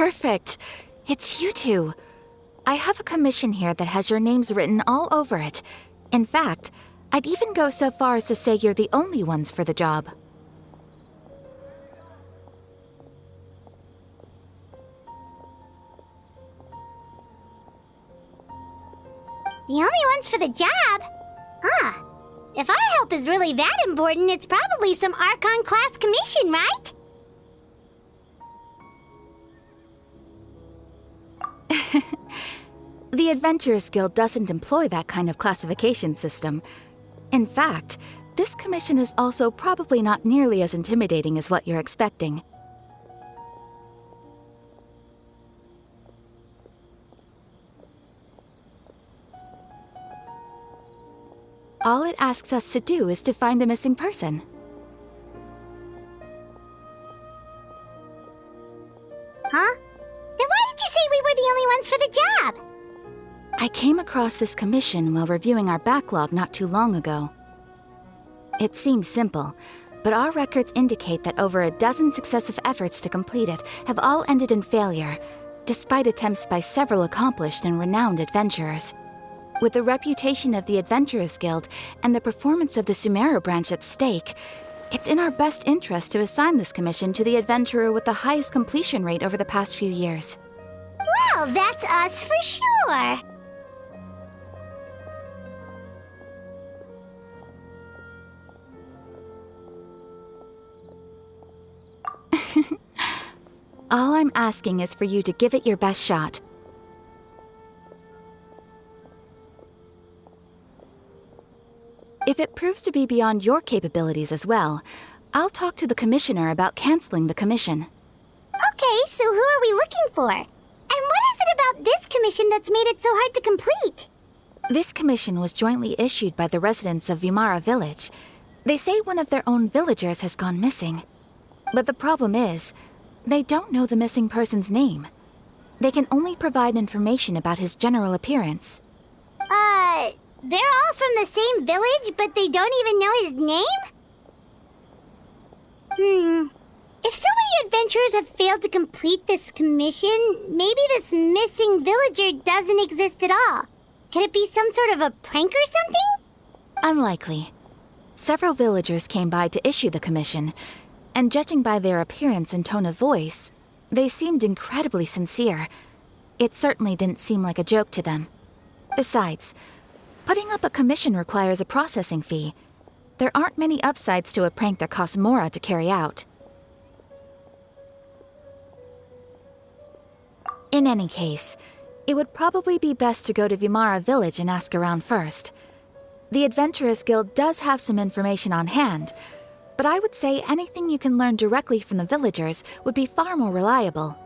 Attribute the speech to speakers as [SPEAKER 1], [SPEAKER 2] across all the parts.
[SPEAKER 1] Perfect. It's you two. I have a commission here that has your names written all over it. In fact, I'd even go so far as to say you're the only ones for the job.
[SPEAKER 2] The only ones for the job? Huh. If our help is really that important, it's probably some Archon-class commission, right?
[SPEAKER 1] The Adventurers Guild doesn't employ that kind of classification system. In fact, this commission is also probably not nearly as intimidating as what you're expecting. All it asks us to do is to find a missing person.
[SPEAKER 2] Huh? Then why did you say we were the only ones for the job?
[SPEAKER 1] I came across this commission while reviewing our backlog not too long ago. It seems simple, but our records indicate that over a dozen successive efforts to complete it have all ended in failure, despite attempts by several accomplished and renowned adventurers. With the reputation of the Adventurers Guild and the performance of the Sumeru branch at stake, it's in our best interest to assign this commission to the adventurer with the highest completion rate over the past few years.
[SPEAKER 2] Well, that's us for sure.
[SPEAKER 1] All I'm asking is for you to give it your best shot. If it proves to be beyond your capabilities as well, I'll talk to the commissioner about canceling the commission.
[SPEAKER 2] Okay, so who are we looking for? And what is it about this commission that's made it so hard to complete?
[SPEAKER 1] This commission was jointly issued by the residents of Vimara Village. They say one of their own villagers has gone missing. But the problem is, they don't know the missing person's name. They can only provide information about his general appearance.
[SPEAKER 2] They're all from the same village, but they don't even know his name? If so many adventurers have failed to complete this commission, maybe this missing villager doesn't exist at all. Could it be some sort of a prank or something?
[SPEAKER 1] Unlikely. Several villagers came by to issue the commission, and judging by their appearance and tone of voice, they seemed incredibly sincere. It certainly didn't seem like a joke to them. Besides, putting up a commission requires a processing fee. There aren't many upsides to a prank that costs Mora to carry out. In any case, it would probably be best to go to Vimara Village and ask around first. The Adventurers Guild does have some information on hand, but I would say anything you can learn directly from the villagers would be far more reliable.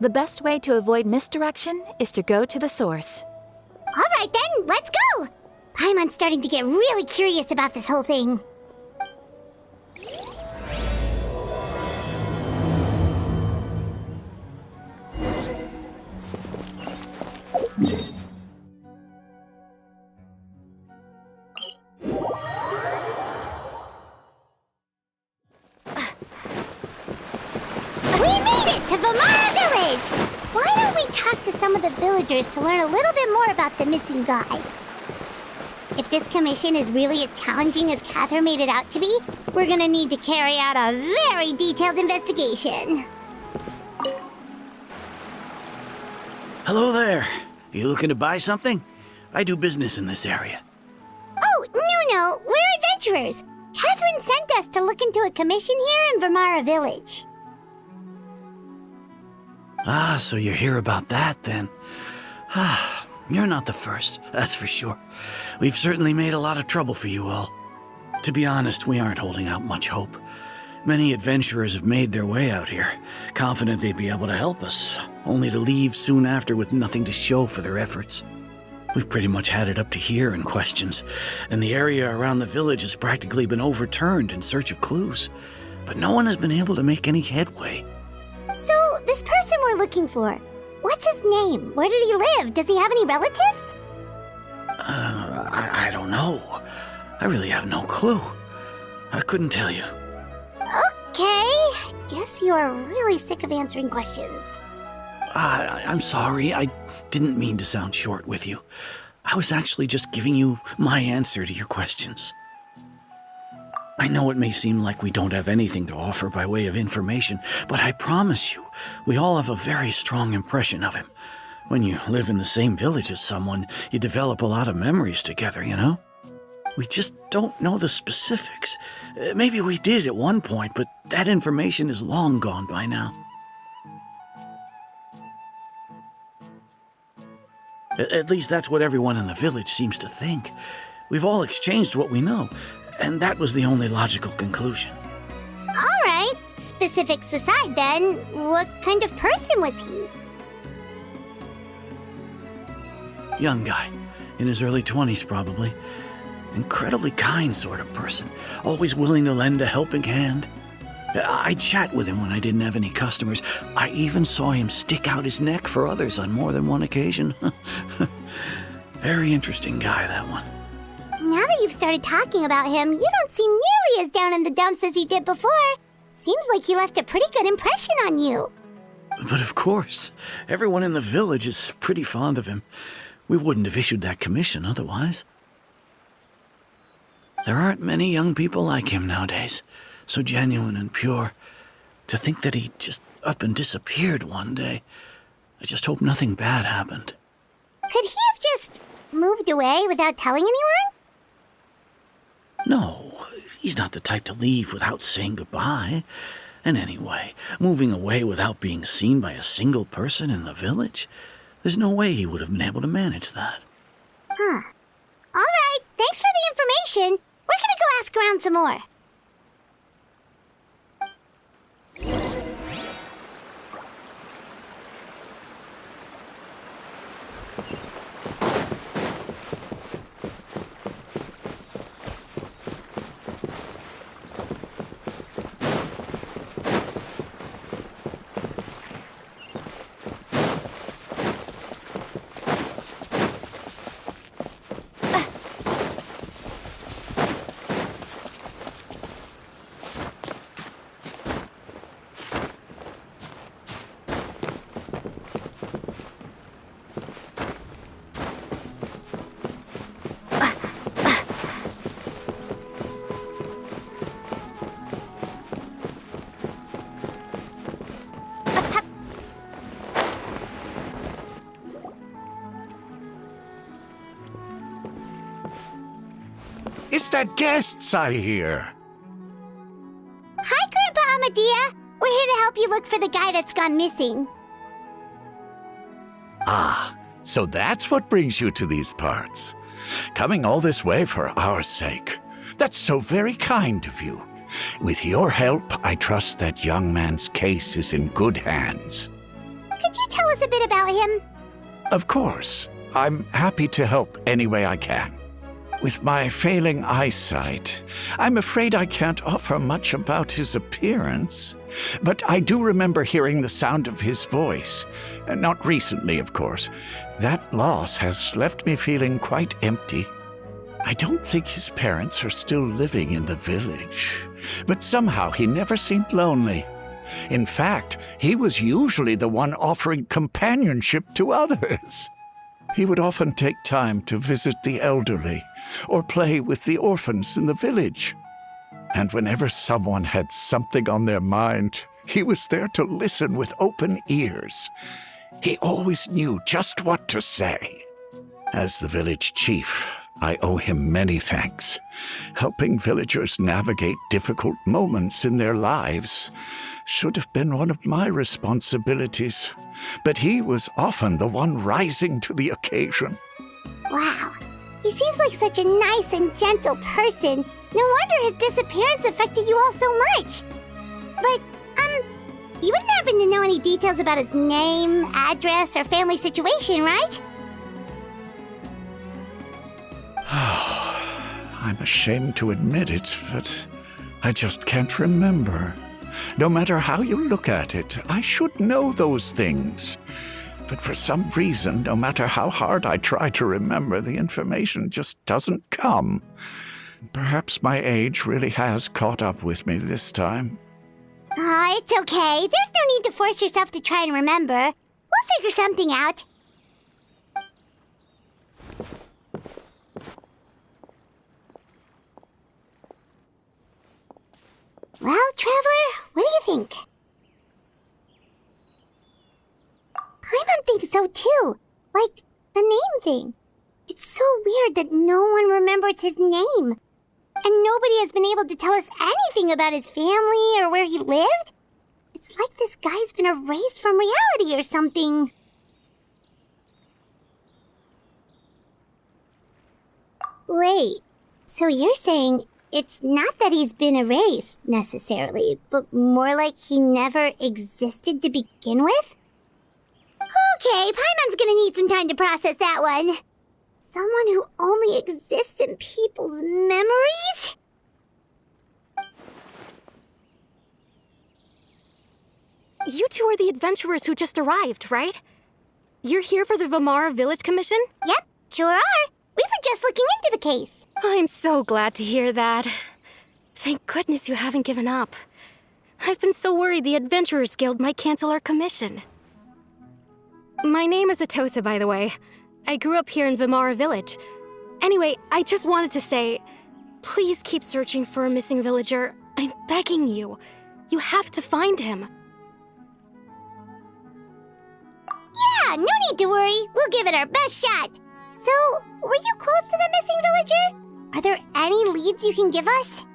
[SPEAKER 1] The best way to avoid misdirection is to go to the source.
[SPEAKER 2] All right then, let's go! Paimon's starting to get really curious about this whole thing. To Vimara Village! Why don't we talk to some of the villagers to learn a little bit more about the missing guy? If this commission is really as challenging as Catherine made it out to be, we're gonna need to carry out a very detailed investigation.
[SPEAKER 3] Hello there. You looking to buy something? I do business in this area.
[SPEAKER 2] Oh, no, we're adventurers. Catherine sent us to look into a commission here in Vimara Village.
[SPEAKER 3] Ah, so you're here about that, then. Ah, you're not the first, that's for sure. We've certainly made a lot of trouble for you all. To be honest, we aren't holding out much hope. Many adventurers have made their way out here, confident they'd be able to help us, only to leave soon after with nothing to show for their efforts. We've pretty much had it up to here in questions, and the area around the village has practically been overturned in search of clues, but no one has been able to make any headway.
[SPEAKER 2] So, this person we're looking for, what's his name? Where did he live? Does he have any relatives?
[SPEAKER 3] I don't know. I really have no clue. I couldn't tell you.
[SPEAKER 2] Okay, guess you are really sick of answering questions.
[SPEAKER 3] I'm sorry. I didn't mean to sound short with you. I was actually just giving you my answer to your questions. I know it may seem like we don't have anything to offer by way of information, but I promise you, we all have a very strong impression of him. When you live in the same village as someone, you develop a lot of memories together, you know? We just don't know the specifics. Maybe we did at one point, but that information is long gone by now. At least that's what everyone in the village seems to think. We've all exchanged what we know, and that was the only logical conclusion.
[SPEAKER 2] All right, specifics aside then, what kind of person was he?
[SPEAKER 3] Young guy, in his early 20s probably. Incredibly kind sort of person, always willing to lend a helping hand. I'd chat with him when I didn't have any customers. I even saw him stick out his neck for others on more than one occasion. Very interesting guy, that one.
[SPEAKER 2] Now that you've started talking about him, you don't seem nearly as down in the dumps as you did before. Seems like he left a pretty good impression on you.
[SPEAKER 3] But of course, everyone in the village is pretty fond of him. We wouldn't have issued that commission otherwise. There aren't many young people like him nowadays, so genuine and pure. To think that he just up and disappeared one day. I just hope nothing bad happened.
[SPEAKER 2] Could he have just moved away without telling anyone?
[SPEAKER 3] No, he's not the type to leave without saying goodbye. And anyway, moving away without being seen by a single person in the village, there's no way he would have been able to manage that.
[SPEAKER 2] Huh. All right, thanks for the information. We're gonna go ask around some more.
[SPEAKER 4] It's that guests I hear.
[SPEAKER 2] Hi, Grandpa Amadea. We're here to help you look for the guy that's gone missing.
[SPEAKER 4] Ah, so that's what brings you to these parts. Coming all this way for our sake. That's so very kind of you. With your help, I trust that young man's case is in good hands.
[SPEAKER 2] Could you tell us a bit about him?
[SPEAKER 4] Of course. I'm happy to help any way I can. With my failing eyesight, I'm afraid I can't offer much about his appearance. But I do remember hearing the sound of his voice. Not recently, of course. That loss has left me feeling quite empty. I don't think his parents are still living in the village. But somehow he never seemed lonely. In fact, he was usually the one offering companionship to others. He would often take time to visit the elderly or play with the orphans in the village. And whenever someone had something on their mind, he was there to listen with open ears. He always knew just what to say. As the village chief, I owe him many thanks. Helping villagers navigate difficult moments in their lives should have been one of my responsibilities. But he was often the one rising to the occasion.
[SPEAKER 2] Wow, he seems like such a nice and gentle person. No wonder his disappearance affected you all so much. But, you wouldn't happen to know any details about his name, address, or family situation, right?
[SPEAKER 4] I'm ashamed to admit it, but I just can't remember. No matter how you look at it, I should know those things. But for some reason, no matter how hard I try to remember, the information just doesn't come. Perhaps my age really has caught up with me this time.
[SPEAKER 2] It's okay. There's no need to force yourself to try and remember. We'll We'll figure something out. Well, Traveler, what do you think? Paimon thinks so too. Like, the name thing. It's so weird that no one remembers his name. And nobody has been able to tell us anything about his family or where he lived. It's like this guy's been erased from reality or something. Wait, so you're saying it's not that he's been erased, necessarily, but more like he never existed to begin with? Okay, Paimon's gonna need some time to process that one. Someone who only exists in people's memories?
[SPEAKER 5] You two are the adventurers who just arrived, right? You're here for the Vamara Village Commission?
[SPEAKER 2] Yep, sure are. We were just looking into the case.
[SPEAKER 5] I'm so glad to hear that. Thank goodness you haven't given up. I've been so worried the Adventurers Guild might cancel our commission. My name is Atosa, by the way. I grew up here in Vamara Village. Anyway, I just wanted to say, please keep searching for a missing villager. I'm begging you. You have to find him.
[SPEAKER 2] Yeah, no need to worry. We'll give it our best shot. So, were you close to the missing villager? Are there any leads you can give us?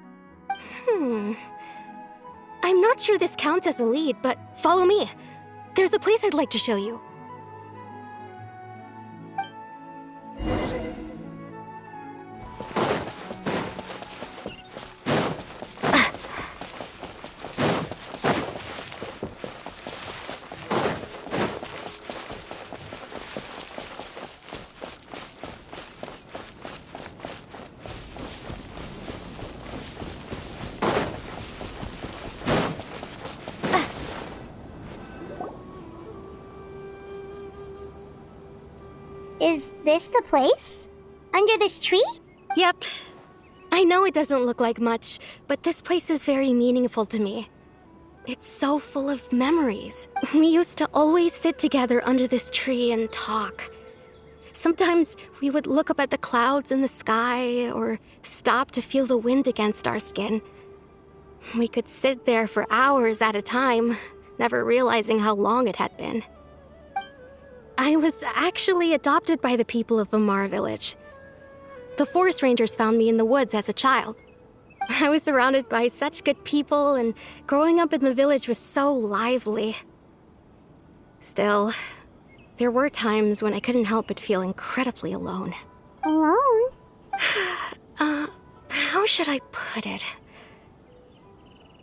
[SPEAKER 5] I'm not sure this counts as a lead, but follow me. There's a place I'd like to show you.
[SPEAKER 2] Is this the place? Under this tree?
[SPEAKER 5] Yep. I know it doesn't look like much, but this place is very meaningful to me. It's so full of memories. We used to always sit together under this tree and talk. Sometimes we would look up at the clouds in the sky or stop to feel the wind against our skin. We could sit there for hours at a time, never realizing how long it had been. I was actually adopted by the people of Vamara Village. The forest rangers found me in the woods as a child. I was surrounded by such good people, and growing up in the village was so lively. Still, there were times when I couldn't help but feel incredibly alone.
[SPEAKER 2] Alone?
[SPEAKER 5] How should I put it?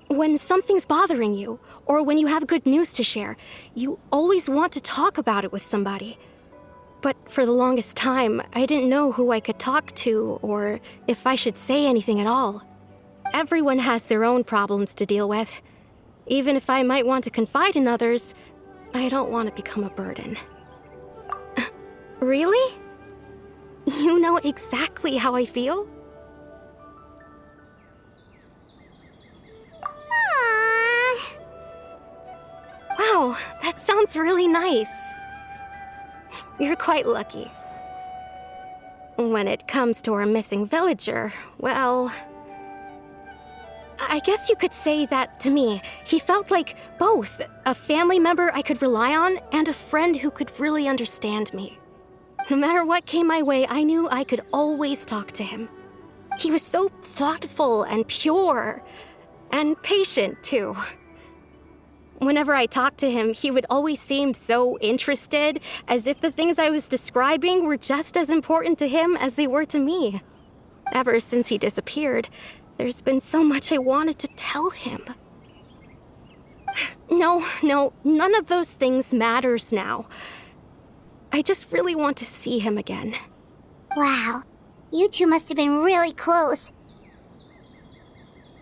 [SPEAKER 5] When something's bothering you, or when you have good news to share, you always want to talk about it with somebody. But for the longest time, I didn't know who I could talk to, or if I should say anything at all. Everyone has their own problems to deal with. Even if I might want to confide in others, I don't want to become a burden. Really? You know exactly how I feel?
[SPEAKER 2] Aww.
[SPEAKER 5] Wow, that sounds really nice. You're quite lucky. When it comes to our missing villager, well, I guess you could say that to me. He felt like both a family member I could rely on and a friend who could really understand me. No matter what came my way, I knew I could always talk to him. He was so thoughtful and pure, and patient too. Whenever I talked to him, he would always seem so interested, as if the things I was describing were just as important to him as they were to me. Ever since he disappeared, there's been so much I wanted to tell him. No, none of those things matters now. I just really want to see him again.
[SPEAKER 2] Wow, you two must have been really close.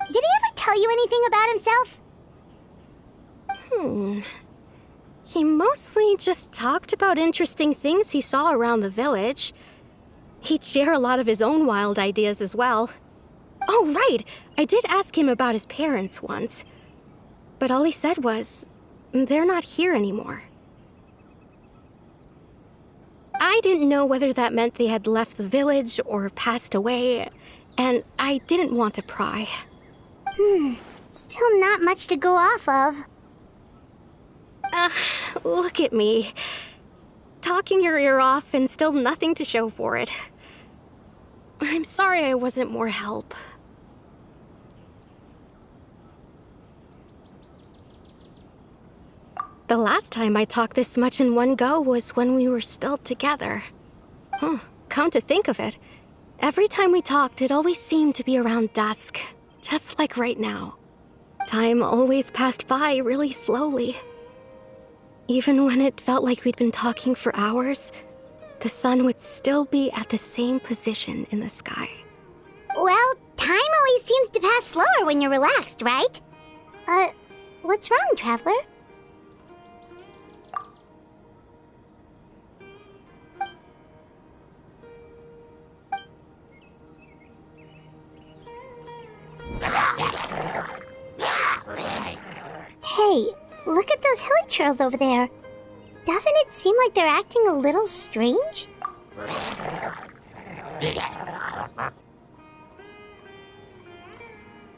[SPEAKER 2] Did he ever tell you anything about himself?
[SPEAKER 5] He mostly just talked about interesting things he saw around the village. He'd share a lot of his own wild ideas as well. Oh, right! I did ask him about his parents once. But all he said was, they're not here anymore. I didn't know whether that meant they had left the village or passed away, and I didn't want to pry.
[SPEAKER 2] Still not much to go off of.
[SPEAKER 5] Look at me. Talking your ear off and still nothing to show for it. I'm sorry I wasn't more help. The last time I talked this much in one go was when we were still together. Come to think of it, every time we talked, it always seemed to be around dusk, just like right now. Time always passed by really slowly. Even when it felt like we'd been talking for hours, the sun would still be at the same position in the sky.
[SPEAKER 2] Well, time always seems to pass slower when you're relaxed, right? What's wrong, Traveler? Hey, look at those hilly trails over there. Doesn't it seem like they're acting a little strange?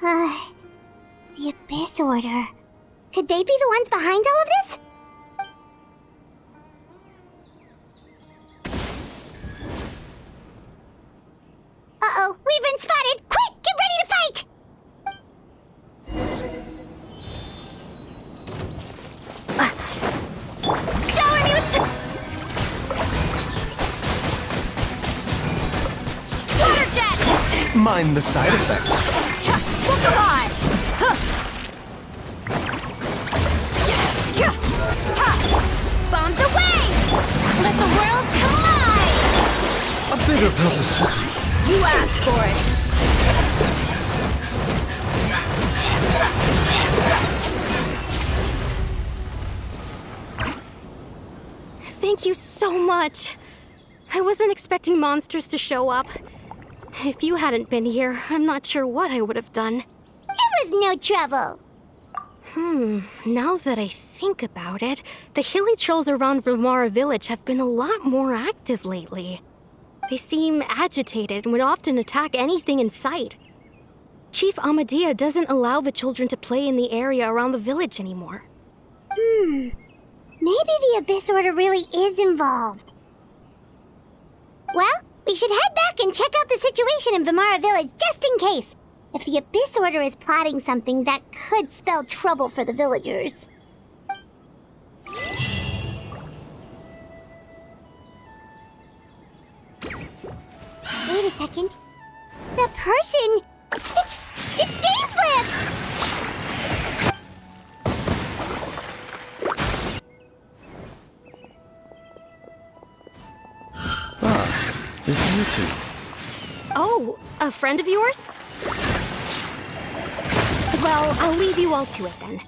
[SPEAKER 2] The Abyss Order. Could they be the ones behind all of this? Uh-oh, we've been spotted! Quick, get ready to fight! Shower me with the... Water jet!
[SPEAKER 6] Mind the side effect.
[SPEAKER 2] Pokemon! Bombs away! Let the world collide!
[SPEAKER 6] A bitter pill to swallow.
[SPEAKER 2] You asked for it!
[SPEAKER 5] Thank you so much. I wasn't expecting monsters to show up. If you hadn't been here, I'm not sure what I would have done.
[SPEAKER 2] It was no trouble.
[SPEAKER 5] Now that I think about it, the hilly trolls around Vimara village have been a lot more active lately. They seem agitated and would often attack anything in sight. Chief Amadea doesn't allow the children to play in the area around the village anymore.
[SPEAKER 2] Maybe the Abyss Order really is involved. Well, we should head back and check out the situation in Vimara village just in case. If the Abyss Order is plotting something that could spell trouble for the villagers. Wait a second. The person... It's Dainsland!
[SPEAKER 6] It's you two.
[SPEAKER 5] Oh, a friend of yours? Well, I'll leave you all to it then.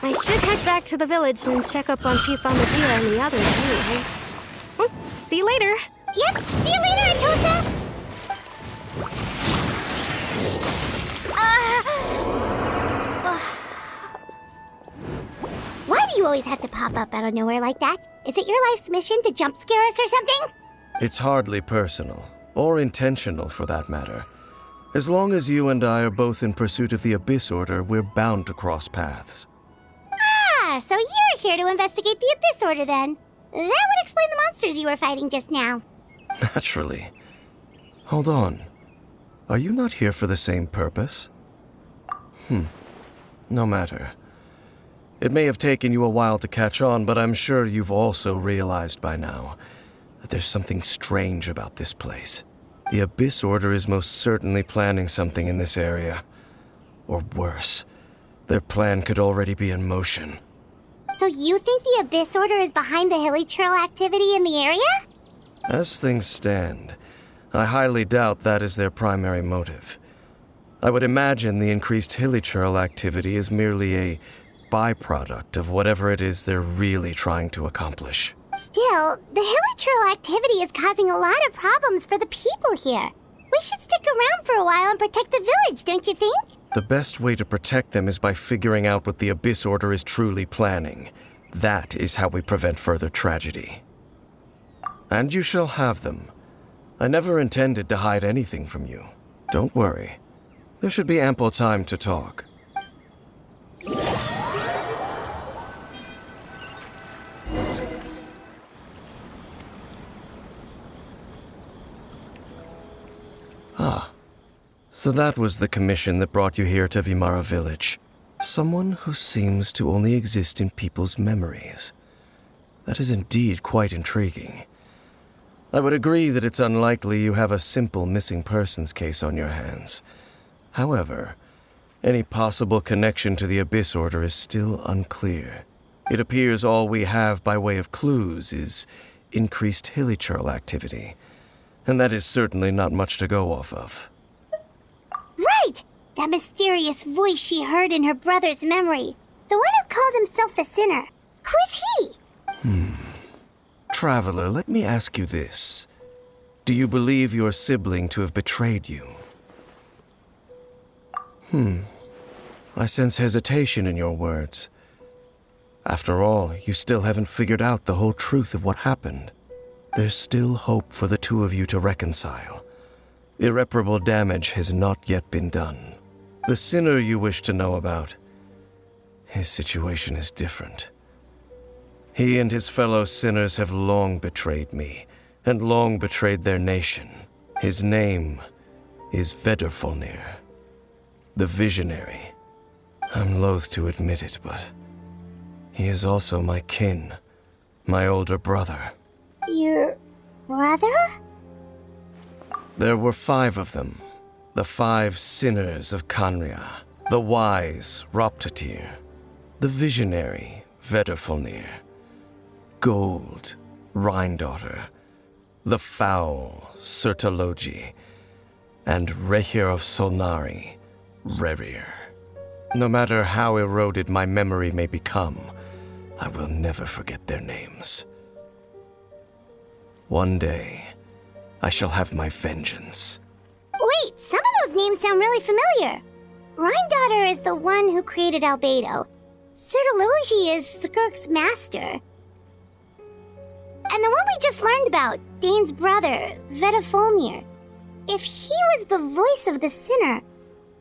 [SPEAKER 5] I should head back to the village and check up on Chief Amadea and the others anyway. See you later.
[SPEAKER 2] Yep, see you later, Atosa! Why do you always have to pop up out of nowhere like that? Is it your life's mission to jump scare us or something?
[SPEAKER 6] It's hardly personal, or intentional for that matter. As long as you and I are both in pursuit of the Abyss Order, we're bound to cross paths.
[SPEAKER 2] Ah, so you're here to investigate the Abyss Order then. That would explain the monsters you were fighting just now.
[SPEAKER 6] Naturally. Hold on. Are you not here for the same purpose? No matter. It may have taken you a while to catch on, but I'm sure you've also realized by now that there's something strange about this place. The Abyss Order is most certainly planning something in this area. Or worse, their plan could already be in motion.
[SPEAKER 2] So you think the Abyss Order is behind the hilly trail activity in the area?
[SPEAKER 6] As things stand, I highly doubt that is their primary motive. I would imagine the increased hilly trail activity is merely a byproduct of whatever it is they're really trying to accomplish.
[SPEAKER 2] Still, the hilly trail activity is causing a lot of problems for the people here. We should stick around for a while and protect the village, don't you think?
[SPEAKER 6] The best way to protect them is by figuring out what the Abyss Order is truly planning. That is how we prevent further tragedy. And you shall have them. I never intended to hide anything from you. Don't worry. There should be ample time to talk. Ah. So that was the commission that brought you here to Vimara Village. Someone who seems to only exist in people's memories. That is indeed quite intriguing. I would agree that it's unlikely you have a simple missing persons case on your hands. However, any possible connection to the Abyss Order is still unclear. It appears all we have by way of clues is increased hilichurl activity, and that is certainly not much to go off of.
[SPEAKER 2] Right! That mysterious voice she heard in her brother's memory. The one who called himself a sinner. Who is he?
[SPEAKER 6] Traveler, let me ask you this. Do you believe your sibling to have betrayed you? I sense hesitation in your words. After all, you still haven't figured out the whole truth of what happened. There's still hope for the two of you to reconcile. Irreparable damage has not yet been done. The sinner you wish to know about, his situation is different. He and his fellow sinners have long betrayed me, and long betrayed their nation. His name is Vedrfolnir, the Visionary. I'm loath to admit it, but he is also my kin, my older brother.
[SPEAKER 2] Your brother?
[SPEAKER 6] There were 5 of them, the 5 sinners of Kanria, the wise Roptatir, the visionary Vedrfolnir, Gold Rhine-daughter, the foul Sertalogi, and Rehir of Solnari, Rerir. No matter how eroded my memory may become, I will never forget their names. One day, I shall have my vengeance.
[SPEAKER 2] Wait, some of those names sound really familiar. Rhine-daughter is the one who created Albedo. Sertalogi is Skirk's master. And the one we just learned about, Dane's brother, Vedrfolnir. If he was the voice of the sinner,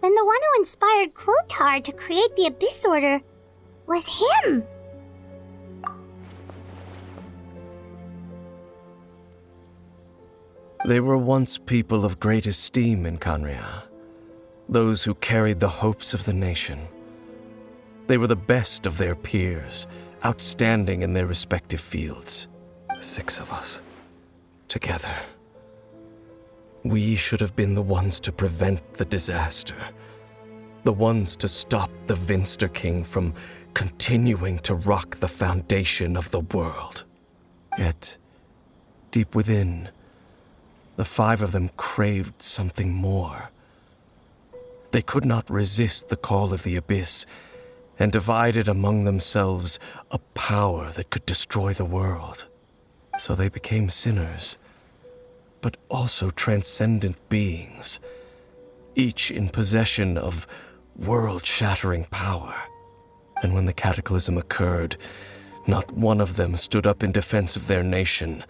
[SPEAKER 2] then the one who inspired Clothar to create the Abyss Order was him.
[SPEAKER 6] They were once people of great esteem in Kanria, those who carried the hopes of the nation. They were the best of their peers, outstanding in their respective fields. 6 of us, together. We should have been the ones to prevent the disaster, the ones to stop the Vinster King from continuing to rock the foundation of the world. Yet, deep within, the 5 of them craved something more. They could not resist the call of the Abyss, and divided among themselves a power that could destroy the world. So they became sinners, but also transcendent beings, each in possession of world-shattering power. And when the cataclysm occurred, not one of them stood up in defense of their nation.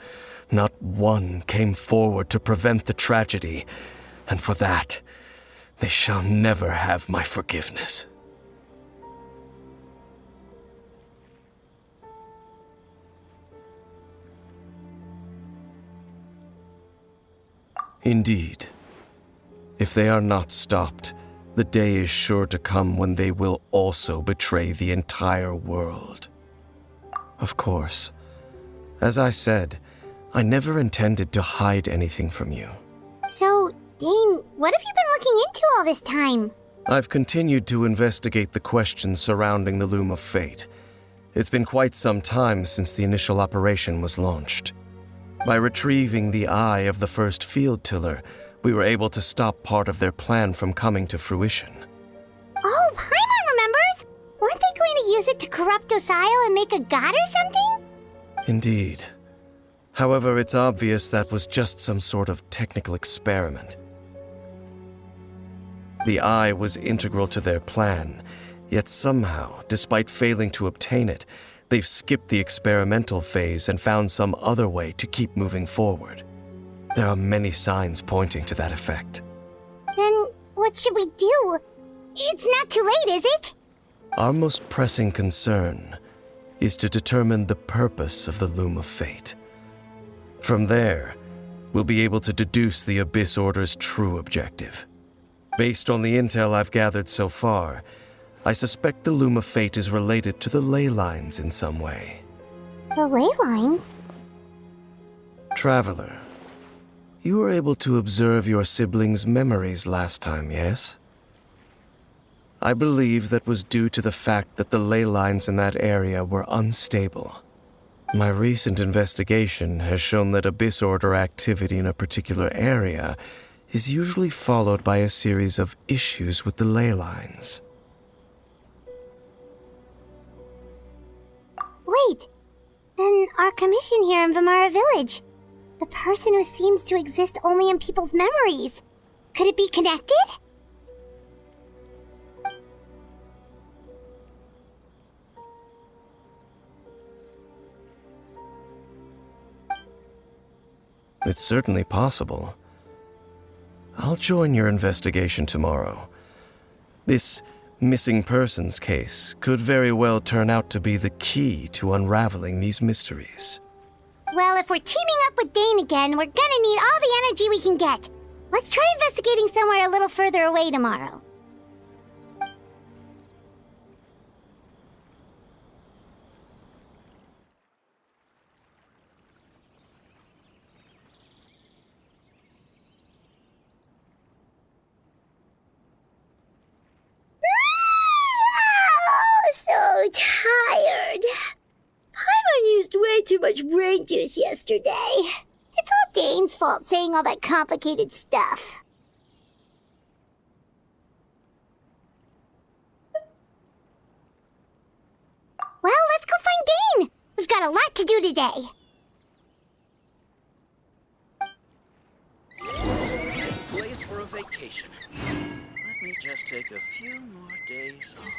[SPEAKER 6] Not one came forward to prevent the tragedy, and for that, they shall never have my forgiveness. Indeed. If they are not stopped, the day is sure to come when they will also betray the entire world. Of course, as I said, I never intended to hide anything from you.
[SPEAKER 2] So, Dane, what have you been looking into all this time?
[SPEAKER 6] I've continued to investigate the questions surrounding the Loom of Fate. It's been quite some time since the initial operation was launched. By retrieving the eye of the first field tiller, we were able to stop part of their plan from coming to fruition.
[SPEAKER 2] Oh, Paimon remembers! Weren't they going to use it to corrupt Osial and make a god or something?
[SPEAKER 6] Indeed. However, it's obvious that was just some sort of technical experiment. The eye was integral to their plan, yet somehow, despite failing to obtain it, They've skipped the experimental phase and found some other way to keep moving forward. There are many signs pointing to that effect.
[SPEAKER 2] Then what should we do? It's not too late, is it?
[SPEAKER 6] Our most pressing concern is to determine the purpose of the Loom of Fate. From there, we'll be able to deduce the Abyss Order's true objective. Based on the intel I've gathered so far, I suspect the Loom of Fate is related to the ley lines in some way.
[SPEAKER 2] The ley lines?
[SPEAKER 6] Traveler, you were able to observe your siblings' memories last time, yes? I believe that was due to the fact that the ley lines in that area were unstable. My recent investigation has shown that Abyss Order activity in a particular area is usually followed by a series of issues with the ley lines.
[SPEAKER 2] Wait, then our commission here in Vimara Village. The person who seems to exist only in people's memories. Could it be connected?
[SPEAKER 6] It's certainly possible. I'll join your investigation tomorrow. This missing persons case could very well turn out to be the key to unraveling these mysteries.
[SPEAKER 2] Well, if we're teaming up with Dane again, we're gonna need all the energy we can get. Let's try investigating somewhere a little further away tomorrow. So tired. Paimon used way too much brain juice yesterday. It's all Dane's fault saying all that complicated stuff. Well, let's go find Dane. We've got a lot to do today.
[SPEAKER 3] Place for a vacation. Let me just take a few more days off.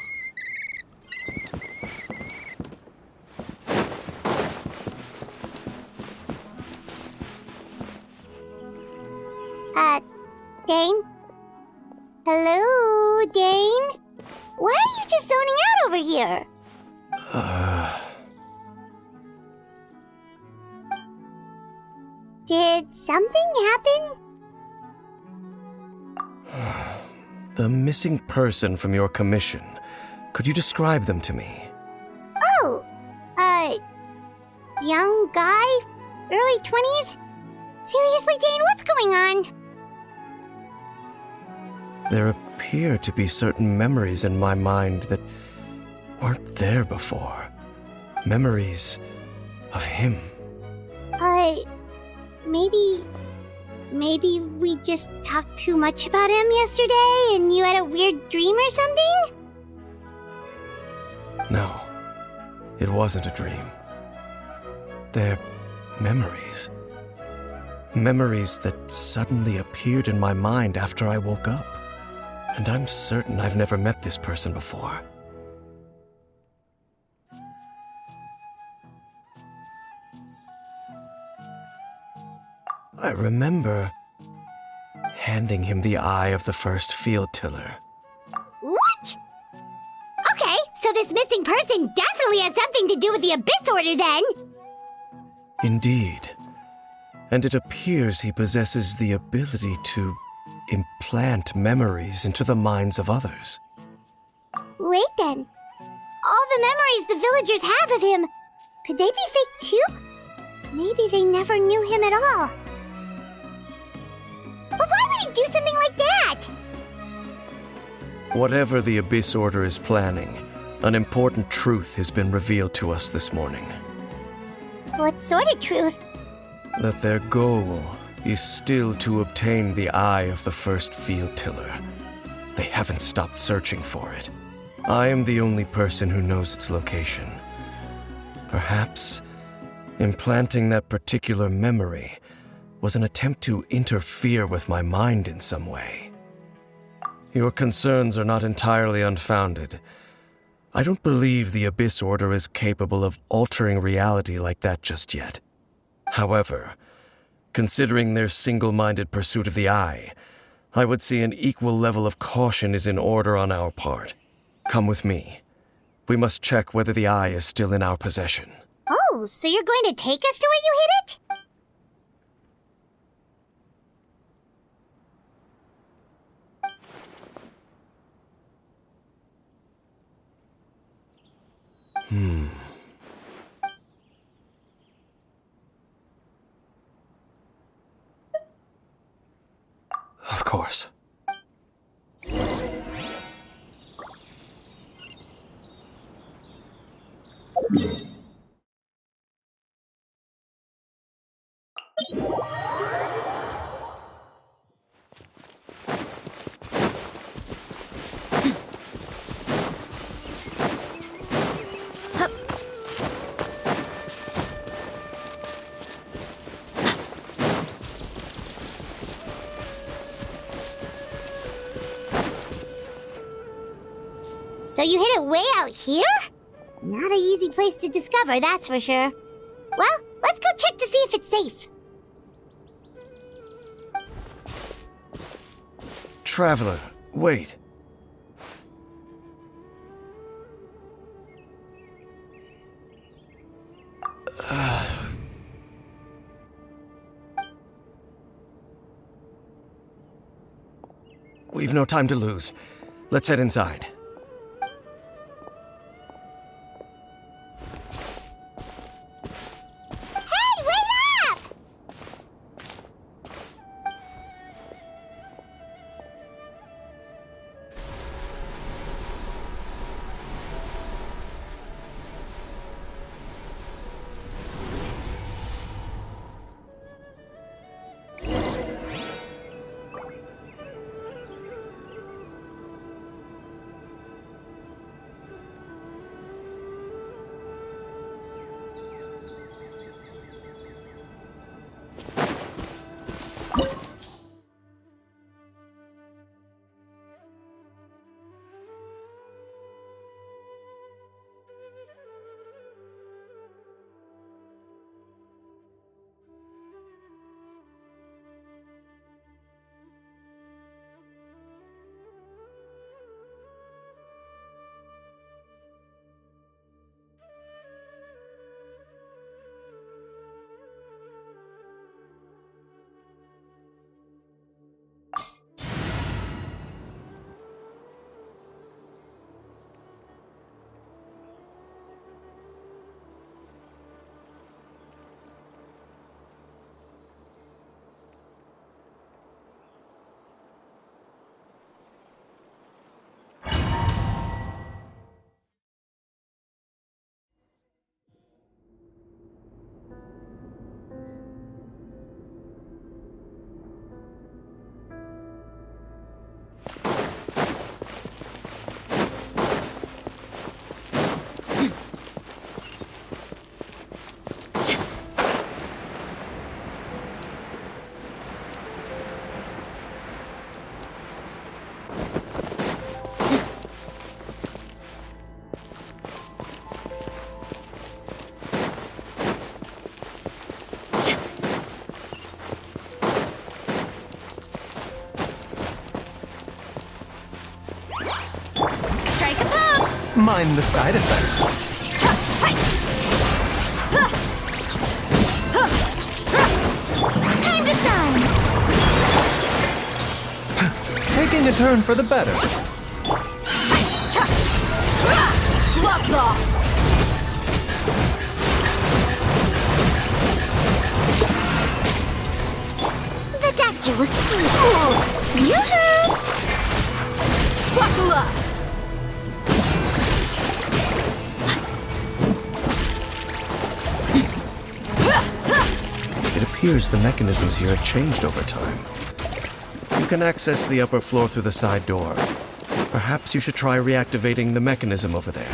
[SPEAKER 2] Dane? Hello, Dane? Why are you just zoning out over here? Did something happen?
[SPEAKER 6] The missing person from your commission. Could you describe them to me?
[SPEAKER 2] Oh, young guy? Early 20s? Seriously, Dane, what's going on?
[SPEAKER 6] There appear to be certain memories in my mind that weren't there before. Memories of him.
[SPEAKER 2] Maybe we just talked too much about him yesterday and you had a weird dream or something?
[SPEAKER 6] No, it wasn't a dream. They're memories. Memories that suddenly appeared in my mind after I woke up. And I'm certain I've never met this person before. I remember handing him the eye of the first field tiller.
[SPEAKER 2] What? Okay, so this missing person definitely has something to do with the Abyss Order then.
[SPEAKER 6] Indeed. And it appears he possesses the ability to implant memories into the minds of others.
[SPEAKER 2] Wait then. All the memories the villagers have of him, could they be fake too? Maybe they never knew him at all. But why would he do something like that?
[SPEAKER 6] Whatever the Abyss Order is planning, an important truth has been revealed to us this morning.
[SPEAKER 2] What sort of truth?
[SPEAKER 6] That their goal is still to obtain the eye of the first field tiller. They haven't stopped searching for it. I am the only person who knows its location. Perhaps implanting that particular memory was an attempt to interfere with my mind in some way. Your concerns are not entirely unfounded. I don't believe the Abyss Order is capable of altering reality like that just yet. However, considering their single-minded pursuit of the Eye, I would say an equal level of caution is in order on our part. Come with me. We must check whether the Eye is still in our possession.
[SPEAKER 2] Oh, so you're going to take us to where you hid it?
[SPEAKER 6] Of course.
[SPEAKER 2] So you hid it way out here? Not an easy place to discover, that's for sure. Well, let's go check to see if it's safe.
[SPEAKER 6] Traveler, wait. We've no time to lose. Let's head inside.
[SPEAKER 2] Hey, wait up!
[SPEAKER 7] Mind the side effects.
[SPEAKER 2] Time to shine!
[SPEAKER 7] Taking a turn for the better.
[SPEAKER 5] Gloves off!
[SPEAKER 2] The doctor will see. Yoo-hoo!
[SPEAKER 5] Buckle up!
[SPEAKER 6] It appears the mechanisms here have changed over time. You can access the upper floor through the side door. Perhaps you should try reactivating the mechanism over there.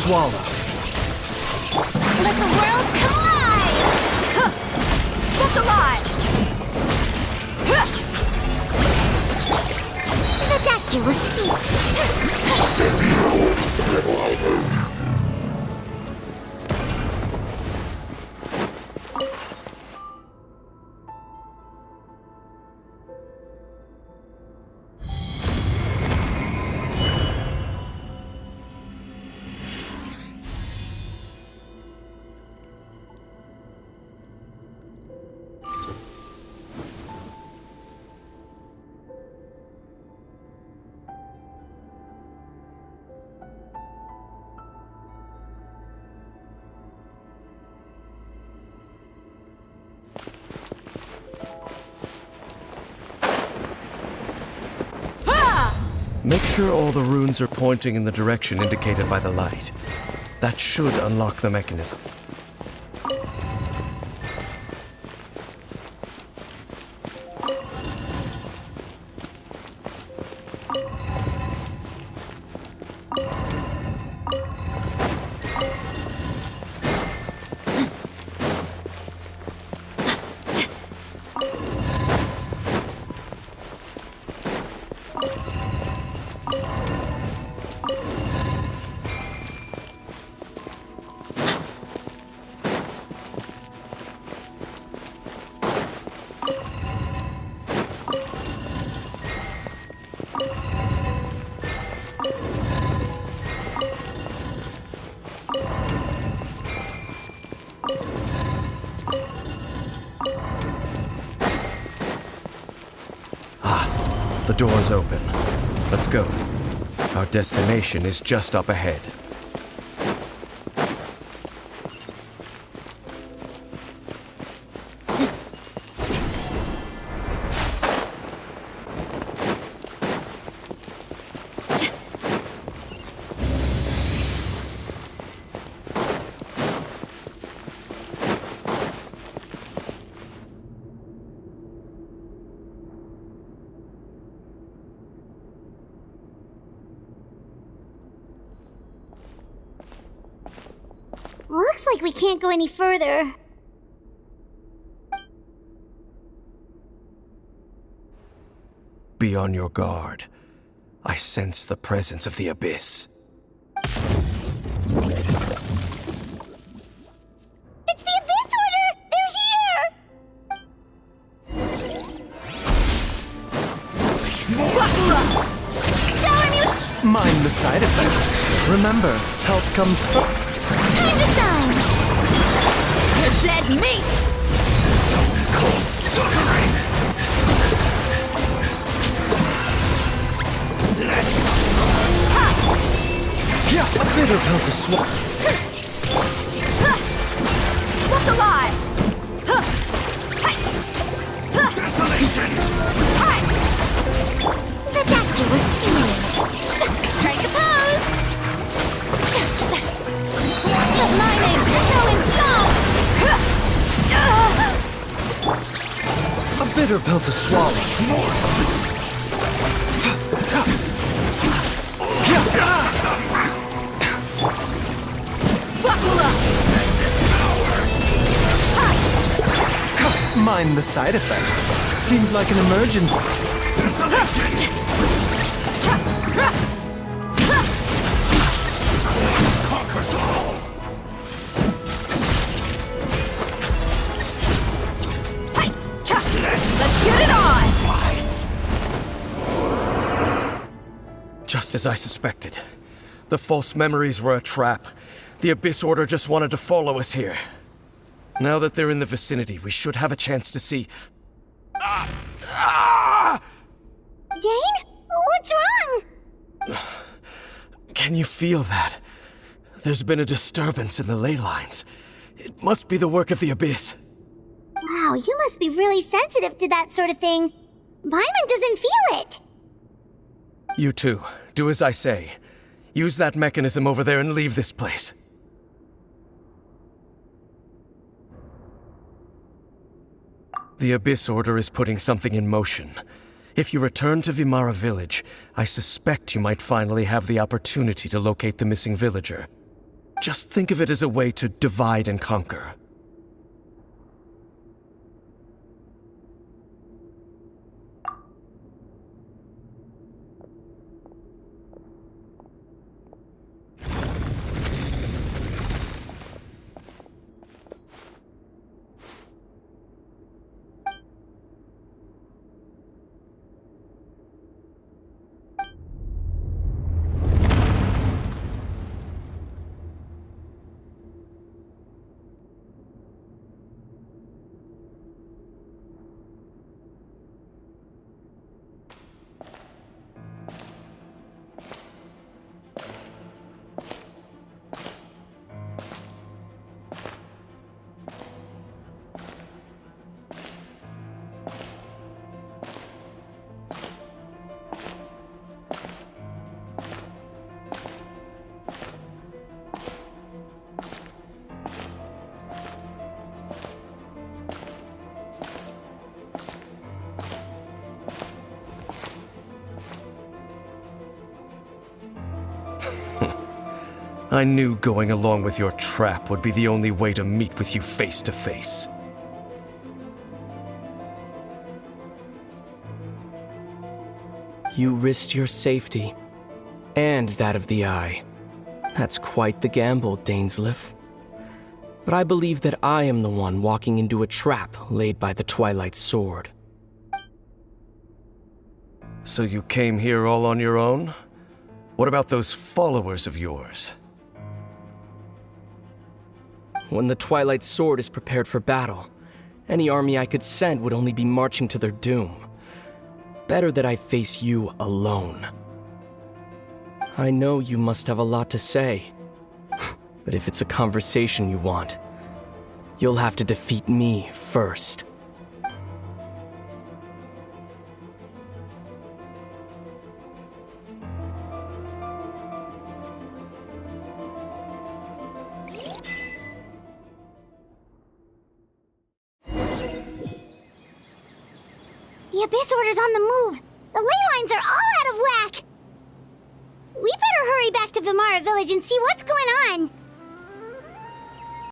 [SPEAKER 7] swallow.
[SPEAKER 2] Let the world collide!
[SPEAKER 5] What's alive?
[SPEAKER 2] The doctor will see.
[SPEAKER 6] Make sure all the runes are pointing in the direction indicated by the light. That should unlock the mechanism. The door's open. Let's go. Our destination is just up ahead.
[SPEAKER 2] Looks like we can't go any further.
[SPEAKER 6] Be on your guard. I sense the presence of the Abyss.
[SPEAKER 2] It's the Abyss Order! They're here! Shower me with
[SPEAKER 7] Mind the side effects. Remember, health comes first.
[SPEAKER 2] time to shine!
[SPEAKER 5] You're dead meat!
[SPEAKER 7] Yeah, a bitter pill to swallow.
[SPEAKER 5] What's alive?
[SPEAKER 3] Desolation!
[SPEAKER 2] The doctor was seeing. Strike a pose! But my name is so insult!
[SPEAKER 7] A bitter pill to swallow. Mind the side effects. Seems like an emergency.
[SPEAKER 3] Conquers all!
[SPEAKER 5] Let's get it on!
[SPEAKER 6] Just as I suspected. The false memories were a trap. The Abyss Order just wanted to follow us here. Now that they're in the vicinity, we should have a chance to see...
[SPEAKER 2] Dane? What's wrong?
[SPEAKER 6] Can you feel that? There's been a disturbance in the ley lines. It must be the work of the Abyss.
[SPEAKER 2] Wow, you must be really sensitive to that sort of thing. Paimon doesn't feel it.
[SPEAKER 6] You too. Do as I say. Use that mechanism over there and leave this place. The Abyss Order is putting something in motion. If you return to Vimara Village, I suspect you might finally have the opportunity to locate the missing villager. Just think of it as a way to divide and conquer. I knew going along with your trap would be the only way to meet with you face to face.
[SPEAKER 7] You risked your safety, and that of the Eye. That's quite the gamble, Dainsleif. But I believe that I am the one walking into a trap laid by the Twilight Sword.
[SPEAKER 6] So you came here all on your own? What about those followers of yours?
[SPEAKER 7] When the Twilight Sword is prepared for battle, any army I could send would only be marching to their doom. Better that I face you alone. I know you must have a lot to say, but if it's a conversation you want, you'll have to defeat me first.
[SPEAKER 2] The Abyss Order's on the move. The ley lines are all out of whack. We better hurry back to Vimara Village and see what's going on.